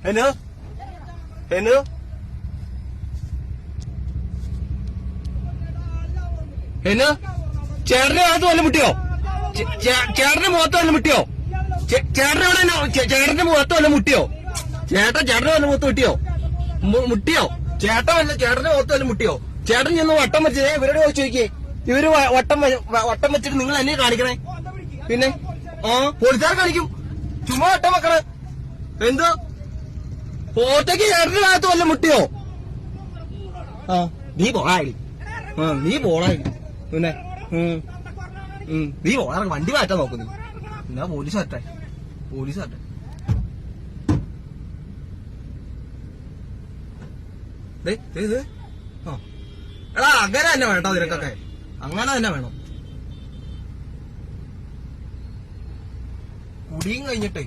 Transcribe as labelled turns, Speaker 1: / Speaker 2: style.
Speaker 1: ഹെനു ഹെനു ഹെനു ചേട്ടന്റെ മുഖത്ത് വല്ല മുട്ടിയോ? ചേട്ടന്റെ മുഖത്ത് വല്ല മുട്ടിയോ? ചേട്ടന്റെ മുഖത്ത് വല്ല മുട്ടിയോ? ചേട്ടന്റെ വല്ല മുഖത്ത് മുട്ടിയോ? മുട്ടിയോ? ചേട്ടന്റെ മുഖത്ത് വല്ല മുട്ടിയോ? ചേട്ടൻ ചെന്ന് വട്ടം വെച്ചേ ഇവരോട് ചോദിക്കേ. ഇവര് വട്ടം വെച്ചിട്ട് നിങ്ങൾ എന്നെ കാണിക്കണേ. പിന്നെ പോലീസുകാർ കാണിക്കും. ചുമ്മാ വട്ടം വെക്കണേ. എന്തോ പോത്തേക്ക് ചേട്ടന്റെ ഭാഗത്ത് വല്ല മുട്ടിയോ? നീ പോളായി. നീ പോളായി. പിന്നെ നീ പോളാ. വണ്ടി മാറ്റാൻ നോക്കുന്നു. എന്നാ പോലീസ് വരട്ടെ. എടാ അങ്ങനെ തന്നെ വേട്ടോ നിനക്കൊക്കെ. അങ്ങനെ തന്നെ വേണം. കുടിയും കഴിഞ്ഞിട്ടേ